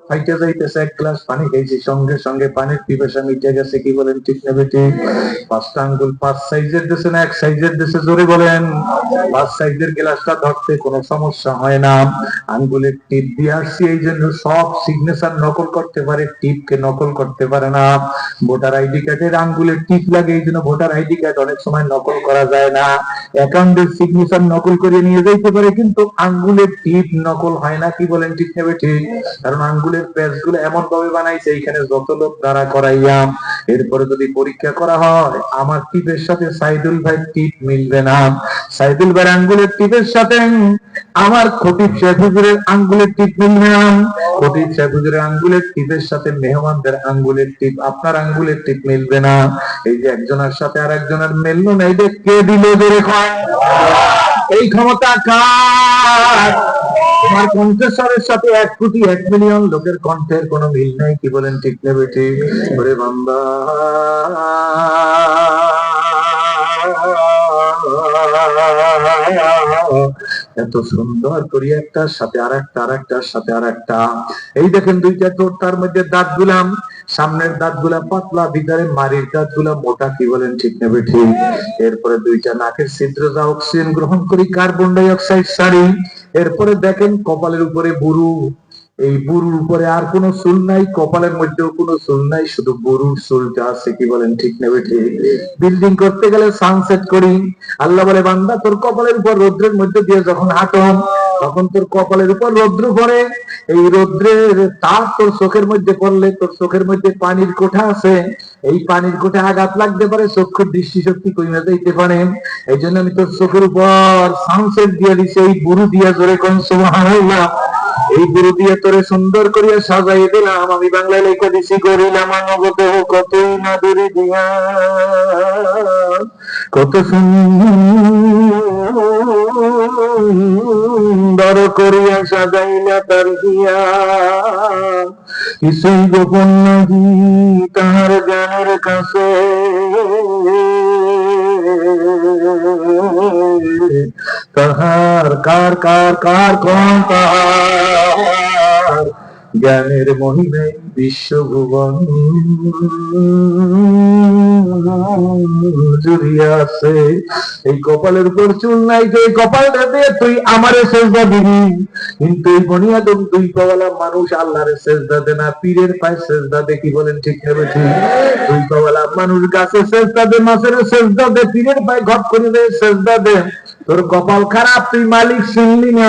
ফাইটে যাইতেছে, এক গ্লাস পানি খেয়েছি, সঙ্গে সঙ্গে পানির পিপাসা মিটে গেছে। কি বলেন ঠিক না বেটি? পাঁচটা আঙ্গুল পাঁচ সাইজের দিছে না এক সাইজের দিছে? জোরে বলেন। পাঁচ সাইজের গ্লাসটা ধরতে কোনো সমস্যা হয় না। আঙ্গুলের টিপ দিয়ে আসছি, এই জন্য সব সিগনেচার নকল করতে পারে, টিপকে নকল করতে পারে না। ভোটার আইডি কার্ডের আঙ্গুলের টিপ লাগে, এই জন্য ভোটার আইডি কার্ড অনেক সময় নকল করা যায় না। অ্যাকাউন্টের সিগনেচার নকল করে নিয়ে যাইতে পারে, কিন্তু আঙ্গুলের টিপ নকল হয় না। কি বলেন ঠিক না বেটি? কারণ আঙ্গুলের প্যাচ গুলো এমন ভাবে বানাইছে, এইখানে যত লোক দ্বারা করাইয়া এরপরে যদি পরীক্ষা করা হয়, আমার টিপের সাথে সাইদুল ভাই টিপ মিলবে না, সাইদুল ভাইয়ের আঙ্গুলের টিপের সাথে আমার খতিব সাহেব হুজুরের আঙ্গুলের টিপ মিলবে না, খতিব সাহেব হুজুরের আঙ্গুলের টিপের সাথে মেহমানদের আঙ্গুলের টিপ, আপনার আঙ্গুলের টিপ মিলবে না। এই যে একজনের সাথে আর একজনের মিললো না, এটা কে দিল? ধরে কয়, এই ক্ষমতা কার? তোমার কণ্ঠস্বরের সাথে 1,00,00,000 লোকের কণ্ঠের কোনো মিল নাই। কি বলেন ঠিক না বেটি? ওরে বান্দা, এত সুন্দর করি একটার সাথে আর একটা, আর একটার সাথে আর একটা। এই দেখেন দুইটা ঠোঁট, তার মধ্যে দাঁত গুলাম, সামনের দাঁত গুলা পাতলা, ভিতরে মারির দাঁত গুলা মোটা। কি বলেন ঠিক না বেঠি? এরপরে দুইটা নাকের ছিদ্র, যা অক্সিজেন গ্রহণ করি, কার্বন ডাই অক্সাইড ছাড়ি। এরপরে দেখেন কপালের উপরে বুরু, এই বুরুর উপরে আর কোনো চুল নাই, কপালের মধ্যেও কোনো চুল নাই, শুধু বুরুর চুলটা আছে। কি বলেন ঠিক না বেঠি? বিল্ডিং করতে গেলে সানসেট করি, আল্লাহ বলে বান্দা তোর কপালের উপর রৌদ্রের মধ্যে দিয়ে যখন হাঁটো, তখন তোর কপালের উপর রৌদ্র পড়ে, এই রৌদ্রের তাপ তোর চোখের মধ্যে পড়লে, তোর চোখের মধ্যে পানির কোঠা আছে, এই পানির কোঠা আঘাত লাগতে পারে, চক্ষুর দৃষ্টিশক্তি কমে যাইতে পারে। এই জন্য আমি তোর চোখের উপর সানসেট দিয়ে দিছি, এই বুরু দিয়ে। জোরে কোন সুবহানাল্লাহ। এই বুরু দিয়ে তোরে সুন্দর করিয়া সাজাই দিলাম। আমি বাংলায় লেখা দিছি, করিলাম অনুগত কতই না দূরে দিয়া, কত সুন্দর করিয়া সাজাইলা তার দিয়া, কিছুই গোপন নাহি তাহার জ্ঞানের কাছে, তাহার কার কার কার কোন তাহার জ্ঞানের মহিমায় বিশ্বভুবন জুড়িয়া আছে। এই কপালের উপর চুল নাই, তো এই কপালটা দিয়ে তুই আমারে সেজদা দিবি, কিন্তু এই বনিয়াদম দুই পাওয়ালা মানুষ আল্লাহরে সেজদা দে না, পীরের পায়ে সেজদা দে। কি বলেন ঠিক না বেঠি? দুই পাওয়ালা মানুষ গাছে সেজদা দে, মাছের সেজদা দে, পীরের পায়ে ঘট করে দে, সেজদা দে। তোর কপাল খারাপ, তুই মালিক শুনলি না।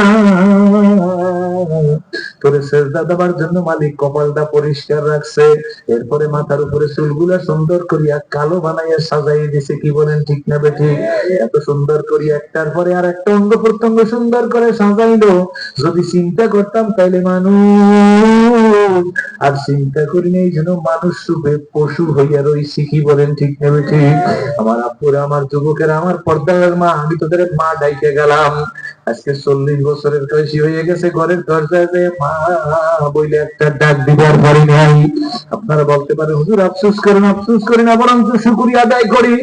তোরে সেজদা দেওয়ার জন্য মালিক কপালটা পরিষ্কার রাখছে, এরপরে মাথার উপরে চুলগুলা সুন্দর করিয়া কালো বানাইয়া সাজাই দিছে। কি বলেন ঠিক না বেঠি? এত সুন্দর করিয়া একটার পরে আর একটা অঙ্গ প্রত্যঙ্গ সুন্দর করে সাজাইলো। যদি চিন্তা করতাম তাইলে মানুষ, আর চিন্তা করি এই জন্য মানুষ রূপে পশু হইয়া রইছি। কি বলেন ঠিক না বেঠি? আমার আপুরা, আমার যুবকেরা, আমার পর্দার মা, আমি তোদের মা ডাইকে গেলাম। আজকে 40 বছরের বয়সী হয়ে গেছে, ঘরের দরজায় মা বইলে একটা ডাক দিবার পারি নাই। আপনারা বলতে পারেন হুজুর আফসোস করেন, আফসোস করি না, বরং শুকরিয়া আদায় করি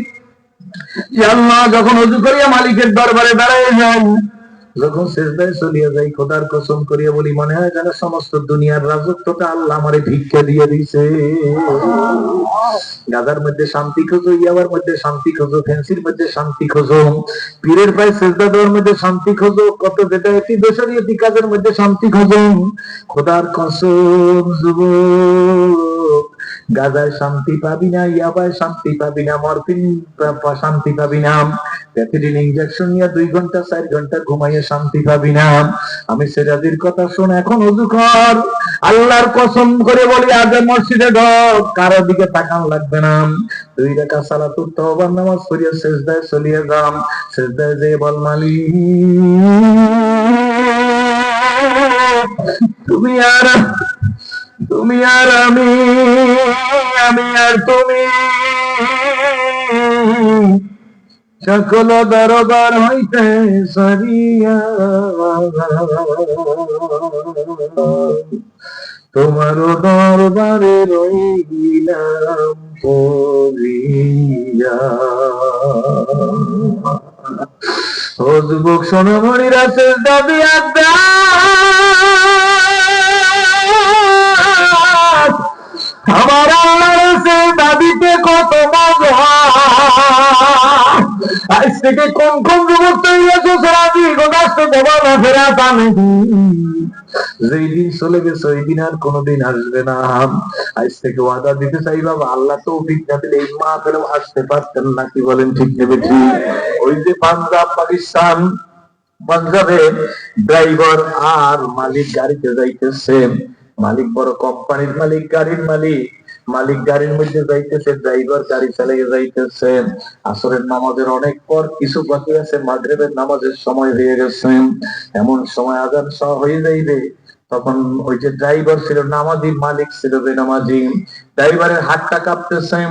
যে আল্লাহ যখন ওযু করিয়া মালিকের দরবারে দাঁড়ায় যাই, যখন সেজদায় চলিয়া যাই, খোদার কসম করিয়া বলি, মনে হয় যেন সমস্ত দুনিয়ার রাজত্বটা আল্লাহ আমারে ভিক্ষা দিয়ে দিছে। গাজার মধ্যে শান্তি খোঁজো, ইয়াবার মধ্যে শান্তি খোঁজো, ফেন্সির মধ্যে শান্তি খোঁজো, পীরের পায়ে সেজদা দেওয়ার মধ্যে শান্তি খোঁজো, কত যেটা একটি বেসরীয়তি কাজের মধ্যে শান্তি খোঁজো। খোদার কসম যুবক, গাজায় শান্তি পাবি না, ইয়াবায় শান্তি পাবি না, মরফিন শান্তি পাবি না, প্যাথিডিন ইনজেকশন নিয়ে 2 ঘন্টা 4 ঘন্টা ঘুমাইয়ে শান্তি পাবি না। আমি সিরাজির কথা শোন, এখন ওযু কর, আল্লাহর কসম করে বলি, আগে মসজিদে ঢোক, কারো দিকে তাকান লাগবে না, 2 রাকাত সালাতুত তাওবার নামাজ পড়িয়া সিজদায় চলিয়ে যাম। সিজদায় যেয়ে বল, মালিক তুমি আর আমি, আমি আর তুমি, সকল দরবার হইতে সারিয়া তোমার দরবারে রইলাম পড়িয়া। ও যুবক সোনামণিরা, সিজদা দিয়া আমার আল্লাহর সে দাবিতে কত মজা। আজ থেকে কোন কোন যুবক তৈরি আছে রাজি গোদাস্ত দেবা না ফেরা পানি। যেই দিন চলে গেছে ওই দিন আর কোনোদিন আসবে না। আজ থেকে ওয়াদা দিতে চাই বাবা, আল্লাহ তৌফিক না দিলে এই মা ফেলেও আসতে পারতেন না। কি বলেন ঠিক নেবে ঠিক? ওই যে পাঞ্জাব পাকিস্তান, পাঞ্জাবে ড্রাইভার আর মালিক গাড়িতে যাইতেছে, মালিক বড় কোম্পানির মালিক, গাড়ির মালিক, মালিক গাড়ির মধ্যে যাইতেছে, ড্রাইভার গাড়ি চালিয়ে যাইতেছে। আসরের নামাজের অনেক পর কিছু বাকি আছে, মাগরিবের নামাজের সময় হয়ে গেছে। এমন সময় আযান হয়ে যাইবে, তখন ওই যে ড্রাইভার ছিল নামাজি, মালিক ছিল বেনামাজি। ড্রাইভারের হাতটা কাঁপতেছে।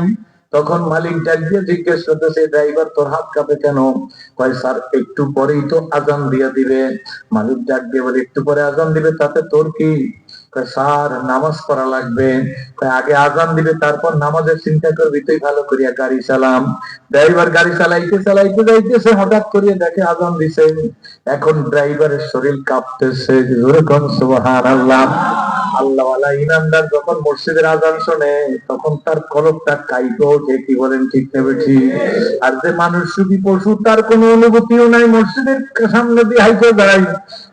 তখন মালিক ডাক দিয়ে জিজ্ঞেস করতেছে, ড্রাইভার তোর হাত কাঁপে কেন? কয় স্যার একটু পরেই তো আজান দিয়ে দিবে। মালিক ডাক দিয়ে বলে, একটু পরে আজান দিবে তাতে তোর কি? কয় স্যার নামাজ পড়া লাগবে। আগে আজান দিবে তারপর নামাজের চিন্তা করবি, তুই ভালো করিয়া গাড়ি চালাম। ড্রাইভার গাড়ি চালাইতে চালাইতে যাইতেছে, হঠাৎ করিয়া দেখে আজান দিছে। এখন ড্রাইভারের শরীর কাঁপতেছে। জোরে কোন সুবহানাল্লাহ। আল্লাহওয়ালা ইমানদার যখন মসজিদের আজান শোনে তখন তার কলবটা কাইপে ওঠে। কি বলেন ঠিক নেবে ঠিক? আর যে মানুষ শুধু পশু, তার কোনো অনুভূতিও নাই, মসজিদের সামনে দিয়ে হাইতে দাঁড়ায়।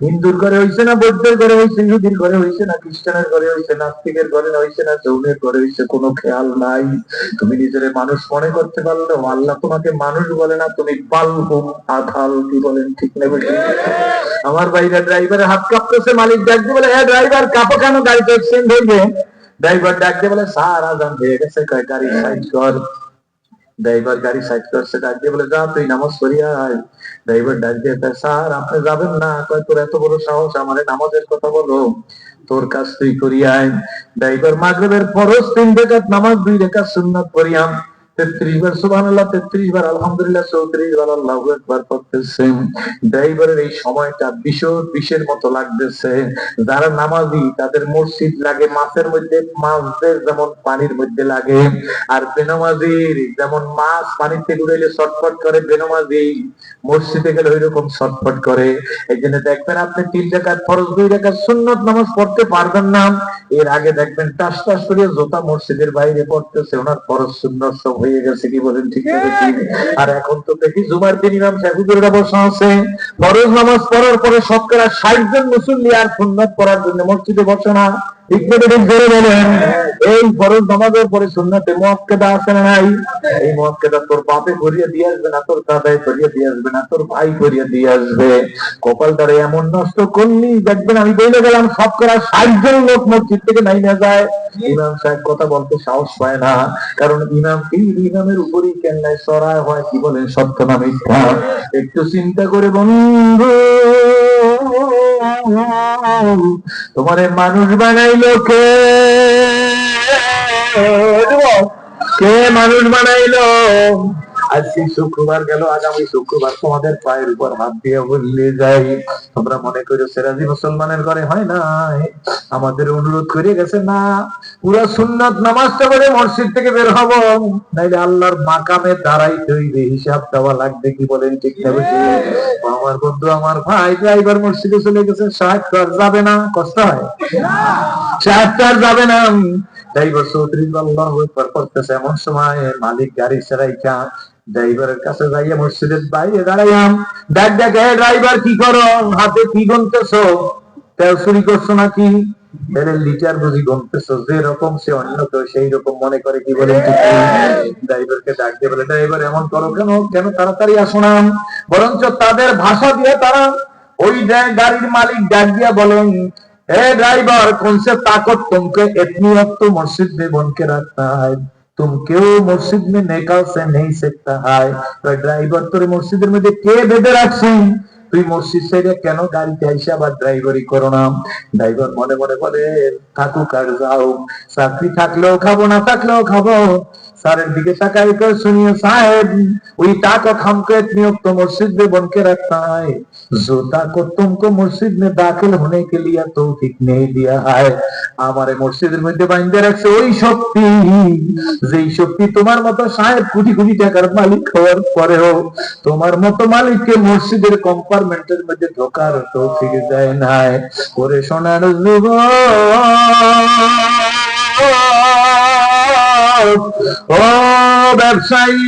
হিন্দুর ঘরে হয়েছে না, বৌদ্ধের ঘরে হয়েছে, ইহুদির ঘরে হয়েছে না, খ্রিস্টানের ঘরে হয়েছে, নাস্তিকের ঘরে হয়েছে না, জৌনের ঘরে হয়েছে, কোনো খেয়াল নাই। তুমি নিজের মানুষ মনে করতে পারলেও আল্লাহ তোমাকে মানুষ বলে না, তুমি বালহুম আখাল। কি বলেন ঠিক নেবে ঠিক? আমার ভাইরা ড্রাইভারের হাত কাঁপতেছে। মালিক ডাক দিয়ে বলে, হ্যাঁ ড্রাইভার কাঁপো কেন? গাড়িতে অ্যাক্সিডেন্ট হইবে। ড্রাইভার ডাক দিয়ে বলে, স্যার আজান হয়ে গেছে। কয় গাড়ি সাইড কর। ড্রাইভার গাড়ি সাইড করছে, ডাক দিয়ে বলে, যা তুই নামাজ পড়িয়া আয়। ড্রাইভার ডাক দিয়ে, স্যার আপনি যাবেন না? কয় তোর এত বড় সাহস, আমারে নামাজের কথা বলো, তোর কাজ তুই করিয়া আয়। ড্রাইভার মাগরিবের ফরজ 3 রাকাত নামাজ, 2 রাকাত সুন্নাত পড়িয়া 33 বার সুবহানাল্লাহ, 33 বার আলহামদুলিল্লাহ, 34 বার আল্লাহু আকবার পড়তেছে। ড্রাইভারের এই সময়টা বিষের মতো লাগতেছে। যারা নামাজি তাদের মসজিদ লাগে মাছের মধ্যে, মাছদের যেমন পানির মধ্যে লাগে। আর বেনামাজির যেমন মাছ পানিতে ডুবাইলে ছটফট করে, বেনামাজি মসজিদে গেলে ওই রকম ছটফট করে। এই জন্য দেখবেন আপনি 3 রাকাত ফরজ, 2 রাকাত সুন্নাত নামাজ পড়তে পারবেন না। এর আগে দেখবেন টাস টাস করে জোতা মসজিদের বাইরে পড়তেছে, ওনার ফরজ সুন্নাত সব হয়ে গেছে। কি বলেন ঠিক আছে? আর এখন তো দেখি জুমার দিন ইমাম সাহেব হুজুরেরা বসা আছে, ফরজ নামাজ পড়ার পরে শতকরা 60 জন মুসল্লি আর সুন্নাত পড়ার জন্য মসজিদে বসে না। ঠিক করে জোরে বলেন। এই ফরজ নামাজের পরে সুন্নাতে মুআক্কাদা আছে না নাই? এই মুআক্কাদা তোর বাপে করিয়ে দিয়ে আসবে না, তোর দাদাই করিয়ে দিয়ে আসবে না, তোর ভাই করিয়ে দিয়ে আসবে। কপালটারে এমন নষ্ট করলি, দেখবেন আমি বলে গেলাম শতকরা 60 জন লোক মসজিদ থেকে নাইমা যায়। ইমাম সাহেব কথা বলতে সাহস পায় না, কারণ ইমামের উপরই কেন্নায় চড়ায় হয়। কি বলেন সত্য না মিথ্যা? একটু চিন্তা করে বন্ধু, তোমারে মানুষ বানাইলো কে? কে মানুষ বানাইলো? আজকে শুক্রবার গেল, আগামী শুক্রবার তোমাদের পায়ের উপর হাত দিয়ে বললে যাই, তোমরা মনে করো সেরাজি মুসলমানের ঘরে হয় না। আমাদের অনুরোধ করে গেছে না, পুরা সুন্নাত নামাজটা পড়ে মসজিদ থেকে বের হব, নাইলে আল্লাহর মাকামে দাঁড়াইতে হইবে, হিসাব দেওয়া লাগবে। কি বলেন ঠিক না? আমার বন্ধু, আমার ভাই ড্রাইভার মসজিদে চলে গেছে, সাহেব তো আর যাবে না, কষ্ট হয়, সাহেব তো আর যাবে না। ড্রাইভার চৌধুরী আল্লাহু আকবার করতেছে, এমন সময় মালিক গাড়ি চালাইয়া ড্রাইভারের কাছে যাইয়া মসজিদের বাইরে দাঁড়াইলাম। দেখ দেখ, হে ড্রাইভার কি করো? হাতে কি গুনতেছো? তেল চুরি করছো নাকি? লিটার বুঝি গুনতেছো? যেরকম সে অন্য কেউ সেই রকম মনে করে। কি বলেন ঠিক? ড্রাইভারকে ডাক দিয়ে বলে, ড্রাইভার এমন করো কেন? কেন তাড়াতাড়ি আসো না? বরঞ্চ তাদের ভাষা দিয়ে তারা ওই গাড়ির মালিক ডাক দিয়া বলেন, हे ड्राइवर, कौन से ताकत तुमको इतनी अब तो मस्जिद में बन के रखता है? तुम क्यों मस्जिद में निकल से नहीं सकता है? तो ड्राइवर তোরে মসজিদের মধ্যে কে বেঁধে রাখছেন? তুই মসজিদ ছেড়ে কেন গাড়িতে আইসা আবার ড্রাইভারি করো না? ড্রাইভার মনে মনে বলে, থাকুক আর যাও, চাকরি থাকলেও খাবো, না থাকলেও খাবো। স্যারের দিকে তাকাই कर सुनिए साहब, ওই ताकत हमको इतनी अब तो मस्जिद में बन के रखता है, जो ताकत तुमको मस्जिद में दाखिल होने के लिए तौफीक नहीं दिया है। আমারে মসজিদের মধ্যে বাইন্ধে রাখছে ওই শক্তি, যেই শক্তি তোমার মতো সাহেব কোটি কোটি টাকার মালিক হওয়ার পরেও তোমার মতো মালিককে মসজিদের কম্পার্টমেন্টের মধ্যে ঢোকার তৌফিক দেয় নাই। ওরে সোনার যুবক, ব্যবসায়ী,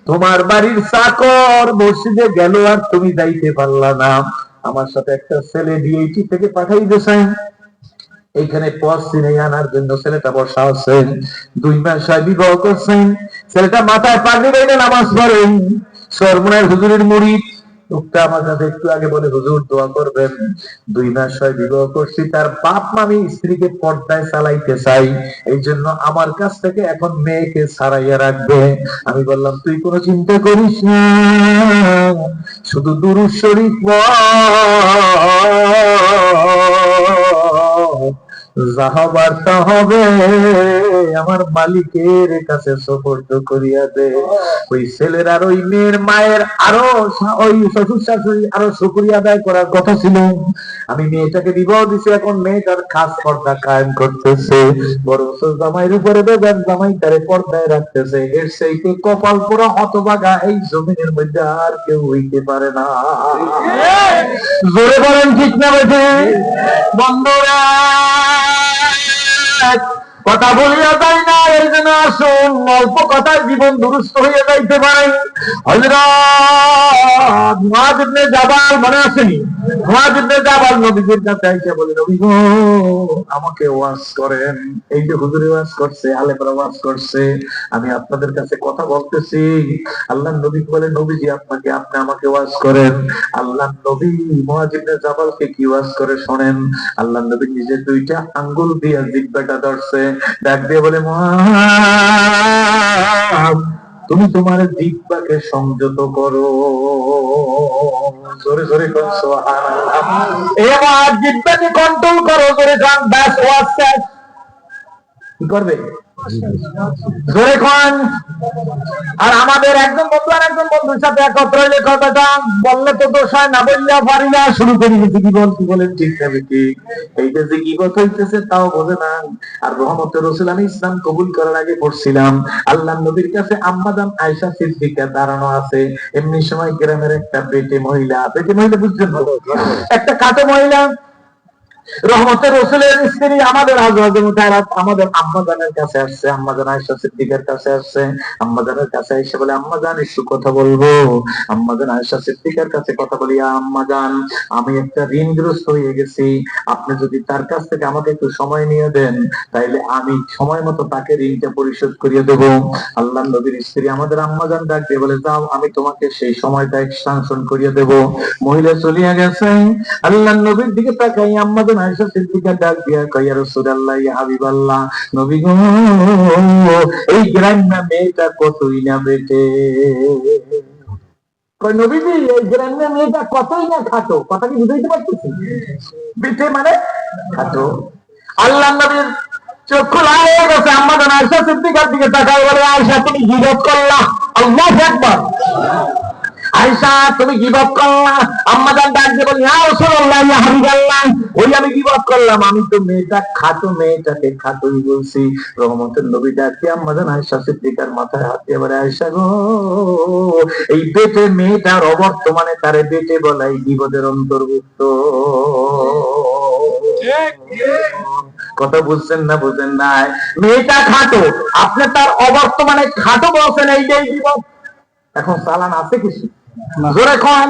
তোমার বাড়ির চাকর মসজিদে গেল আর তুমি যাইতে পারলা না, আমার সাথে একটা ছেলে ডিএইচি থেকে পাঠাই দিয়েছেন, এইখানে পথ চিনে আনার জন্য ছেলেটা বসা আছেন। 2 মাস হয় বিবাহ করছেন, ছেলেটা মাথায় পাগড়ি বেঁধে নামাজ পড়েন, সরমনের হুজুরের মুরিদ। লোকটা আমার কাছে একটু আগে বলে, হুজুর দোয়া করবেন, 2 মাস হয় বিবাহ করছি, তার বাপ মামি স্ত্রীকে পর্দায় চালাইতে চাই, এই জন্য আমার কাছ থেকে এখন মেয়েকে ছাড়াইয়া রাখবে। আমি বললাম, তুই কোনো চিন্তা করিস না, শুধু দুরূদ শরীফ যাহা বার্তা হবে আমার মালিকের কাছে সুপর্দ করিয়া দে। ওই ছেলের আর ওই মেয়ের মায়ের আরো ওই শ্বশুর শাশুড়ি আরো শুকরিয়া আদায় করার কথা ছিল। আমি মেয়েটাকে বিবাহ দিছি, এখন মেয়েটার খাস পর্দা কায়েম করতেছে, বড় জামাইয়ের উপরে বেজান জামাই তারে পর্দায় রাখতেছে। এর সেইতে কপাল পোড়া হতভাগা এই জমিনের মধ্যে আর কেউ হইতে পারে না। জোরে বলেন ঠিক না বেঠে? বন্ধুরা কথা বলিয়া যায় না, এই জন্য আসুন অল্প কথায় জীবন দুরুস্ত হইয়া যাইতে পারে। হযরত মুআয ইবনে জাবাল মনে আসেনি? মুআয ইবনে জাবাল নবীজির কাছে আইসা বলে, নবী গো আমাকে ওয়াজ করেন। এই যে হুজুরে ওয়াজ করছে, আলেমরা ওয়াজ করছে, আমি আপনাদের কাছে কথা বলতেছি। আল্লাহর নবী বলে, নবীজি আপনাকে, আপনি আমাকে ওয়াজ করেন। আল্লাহর নবী মুআয ইবনে জাবালকে কি ওয়াজ করে শোনেন। আল্লাহর নবী নিজে 2টা আঙ্গুল দিয়ে জিহ্বাটা ধরছে, ডাক দিয়ে বলে, মুআয তুমি তোমার জিহ্বাকে সংযত করো। জোরে জোরে কোন সুবহানাল্লাহ। এবার জিহ্বাকে কন্ট্রোল করো, জোরে গান ব্যাস ওয়াজ শেষ। কি করবে? জোরে কোন। আর আমাদের একজন বন্ধু আর একজন বন্ধুর সাথে একত্র হইলে কথাটা বললে তো দোষ হয় না, বললে পারি না, শুরু করি গেছি কি বলেন ঠিক না ঠিক? এইটা যে গীবত হইতেছে তাও বোঝে না। আর রহমতের রাসূল আমি ইসলাম কবুল করার আগে পড়ছিলাম, আল্লাহর নবীর কাছে আম্মাজান আয়েশা সিদ্দিকা দাঁড়ানো আছে। এমনি সময় গ্রামের একটা বেটে মহিলা বুঝছেন, একটা কাটো মহিলা রহমতের রাসূলের স্ত্রী আমাদের হযরত মুতাহারাত আমাদের আম্মাজানের কাছে আসছে, আম্মাজান আয়েশা সিদ্দিকার কাছে আসছে। আম্মাজানের কাছে এসে বলে, আম্মাজান একটু কথা বলবো। আম্মাজান আয়েশা সিদ্দিকার কাছে কথা বলি, আম্মাজান আমি একটা ঋণগ্রস্ত হয়ে গেছি, আপনি যদি তার কাছ থেকে আমাকে একটু সময় নিয়ে দেন তাইলে আমি সময় মতো তাকে ঋণটা পরিশোধ করিয়ে দেব। আল্লাহর নবীর স্ত্রী আমাদের আম্মাজান ডাক দিয়ে বলে, যাও আমি তোমাকে সেই সময়টা এক্সটেনশন করিয়ে দেব। মহিলা চলিয়া গেছে। আল্লাহর নবীর দিকে তাকাই আম্মাজান আয়েশা সিদ্দিকা ডাক দিয়া কয়, ইয়া রাসূলুল্লাহ, ইয়া হাবিবাল্লাহ, নবী গো এই গ্রাম্য মেয়েটা কতই না বেটে। কয় নবীজি এই গ্রাম্য মেয়েটা কতই না খাটো। কথা কি বুঝাইতে পারতেছি? বেটে মানে খাটো। আল্লাহর নবীর চক্ষু লাল হয়ে গেছে। আম্মাজান আয়েশা সিদ্দিকার দিকে তাকায় বলে, আয়েশা তুমি গীবত করলা। আল্লাহু আকবার। আয়েশা তুমি গীবত করলা। আম্মাজান ডাক দিয়ে বলি, ইয়া রাসূলুল্লাহ, ইয়া হাবিবাল্লাহ, ওই আমি গীবত করলাম, আমি তো মেয়েটা খাটো, মেয়েটাকে খাটোই বলছি। রহমতের নবী ডাক দিয়ে আম্মাজান আয়েশা সিদ্দিকার মাথায় হাত দিয়ে বলে, আয়েশা গো এই বেটে মেয়েটার অবর্তমানে তারে বেটে বলাই গীবতের অন্তর্ভুক্ত। কথা বুঝছেন না? বুঝেন নাই? মেয়েটা খাটো, আপনি তার অবর্তমানে খাটো বলছেন, এইটাই গীবত। এখন চালান আছে কিছু? জোরে কোন।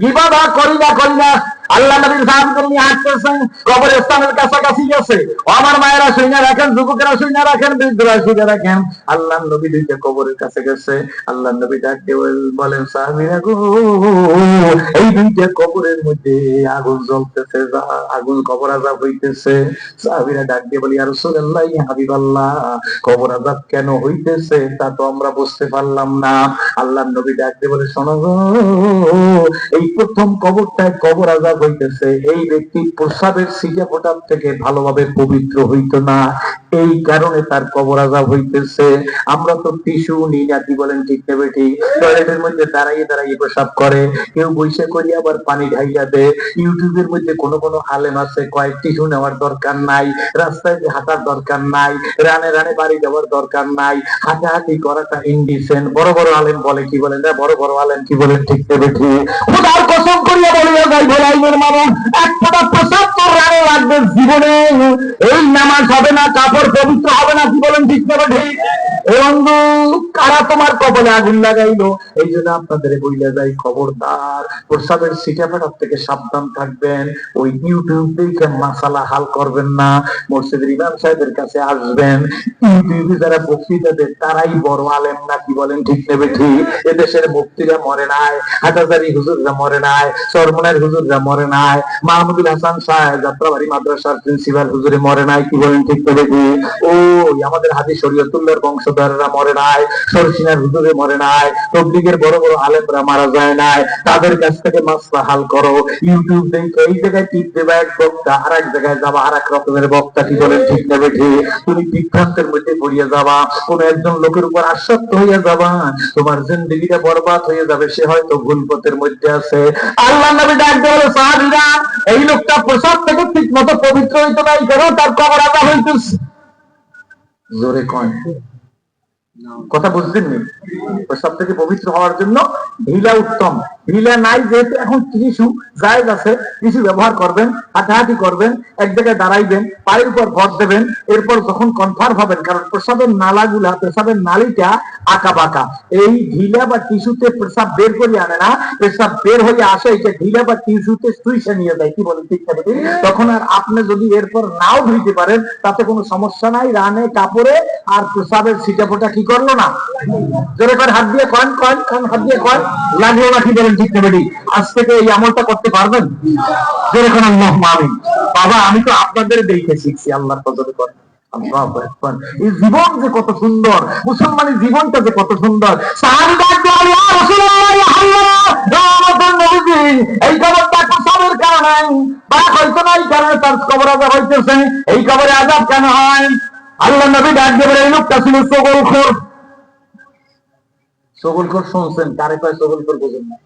গীবত করি না। আল্লাহ নবীর সাহাবীকে নিয়ে হাঁটতেছেন, কবরস্থানের কাছাকাছি গেছে। আমার মায়েরা শুনে রাখেন, যুবকেরা শুনে রাখেন, বৃদ্ধরা শুনে রাখেন। আল্লাহ নবী 2টা কবরের কাছে গেছে। আল্লাহ নবী ডাকতে বলেন, সাহাবীরা গো এই 2টা কবরের মধ্যে আগুন জ্বলতেছে, আগুন কবর আযাব হইতেছে। সাহাবীরা ডাক দিয়ে বলি, ইয়া রাসূলুল্লাহ, ইয়া হাবিবাল্লাহ, কবর আযাব কেন হইতেছে তা তো আমরা বুঝতে পারলাম না। আল্লাহ নবী ডাক দিয়ে বলে, শোনো গো এই প্রথম কবরটায় কবর আযাব হইতেছে, এই ব্যক্তি প্রস্রাবের ছিটা ফোঁটার থেকে ভালোভাবে পবিত্র হইতো না, এই কারণে তার কবর আযাব হইতেছে। আমরা তো টিস্যু নিই না, কি বলেন ঠিক না বেঠি? টয়লেটের মধ্যে দাঁড়াইয়ে প্রস্রাব করে, কেউ বৈশা করি আবার পানি ঢাইয়া দেয়। ইউটিউবের মধ্যে কোন আলেম আছে কয় টিস্যু নেওয়ার দরকার নাই, রাস্তায় হাঁটার দরকার নাই, রানে রানে বাড়ি যাওয়ার দরকার নাই, হাঁটাহাঁটি করাটা ইনডিসেন্ট। বড় বড় আলেম বলে, কি বলেন না, বড় বড় আলেম কি বলেন ঠিক না বেঠি? খোদার কসম করিয়া বলিয়া যাই, ভোলাই ধর্মের মানুষ, এক ফোঁটা প্রসাদ তোর রানে লাগবে জীবনে, এই নামাজ হবে না, কাপড় পবিত্র হবে না। কি বলেন ঠিক না ঠিক? এ বন্ধু, কারা তোমার কপালে আগুন লাগাইলো? এই জন্য আপনাদের বইলে যাই, খবরদার প্রসাবের সিটা ফাটার থেকে সাবধান থাকবেন। ওই ইউটিউব দেখে মাসালা হাল করবেন না। মসজিদের ইমাম সাহেবের কাছে আসবেন, ইউটিউবে যারা বক্তৃতা দেন তারাই বড় আলেম না। কি বলেন ঠিক নেবে ঠিক? এদেশের মুফতিরা মরে নাই, হাটাজারি হুজুররা মরে নাই, চরমনার হুজুররা মরে নাই, মাহমুদুল হাসান সাহেব যাত্রাবাড়ি মাদ্রাসার প্রিন্সিপাল হুজুরে মরে নাই। কি বলেন ঠিক নেবে ঠিক? ওই আমাদের হাজি শরীয়তুল্লাহর বংশধররা মরে নাই, সরসিনার হুজুরে মরে নাই, তবলিগের বড় বড় আলেমরা মারা যায় নাই। তাদের কাছ থেকে মাসলা হাল করো। ইউটিউব দেখে এই জায়গায় টিপ দেবা এক বক্তা, আর এক জায়গায় যাবা আর এক রকমের বক্তা। কি বলেন ঠিক নেবে ঠিক? তুমি বিভ্রান্তের মধ্যে পড়িয়ে যাবা, কোন একজন লোকের উপর আসক্ত হইয়া যাবা, তোমার জিন্দেগিটা বরবাদ হয়ে যাবে। সে হয়তো ভুল পথের মধ্যে আছে। আল্লাহ নবী ডাক দিয়ে বলে, সাহাবীরা, এই লোকটা প্রসাদ থেকে ঠিক মতো পবিত্র হইতে নাই কেন? তার কবর আযা হইতেছে। জোরে কয় কথা বুঝছেন নি? প্রসাব থেকে পবিত্র হওয়ার জন্য ঢিলা উত্তম। ঢিলা নাই যেহেতু এখন টিস্যু জায়েজ আছে, টিস্যু ব্যবহার করবেন, হাঁটাহাঁটি করবেন, এক জায়গায় দাঁড়াইবেন, পায়ের উপর ভর দেবেন। এরপর যখন কনফার্ম হবেন, কারণ প্রসাবের নালাগুলা, প্রসাবের নালীটা আঁকা বাঁকা, এই ঢিলা বা টিস্যুতে প্রসাব বের করে আনে না, প্রসাব বের হয়ে আসে এটা ঢিলা বা টিস্যুতে চুইসে নিয়ে যায়। কি বলেন ঠিক থাকে? তখন আর আপনি যদি এরপর নাও ধুইতে পারেন তাতে কোনো সমস্যা নাই। রানে কাপড়ে আর প্রসাবের ছিটা ফোটা কি করলো না? জোরে করে হাত দিয়ে কয়েন কয়েন কয়েন, হাত দিয়ে কয়েন লাগলো না। কি বলেন ঠিক না বেটি? আজ থেকে এই আমলটা করতে পারবেন? জোরে করে আল্লাহুম্মা আমিন। বাবা, আমি তো আপনাদের দেখে শিখছি। আল্লাহর কদরে করেন। এই জীবন যে কত সুন্দর, মুসলমানের জীবনটা যে কত সুন্দর। এই খবরটা প্রসাবের কারণে বা হয়তো না, এই কারণে তার কবর আযাব হইতেছে। এই কবরে আযাব কেন হয়? আল্লাহ নবী ডাক দিয়ে বলে, এই লোকটা ছিল চগলখোর। চগলখোর শুনছেন? কারে কয় চগলখোর? বুঝেন না?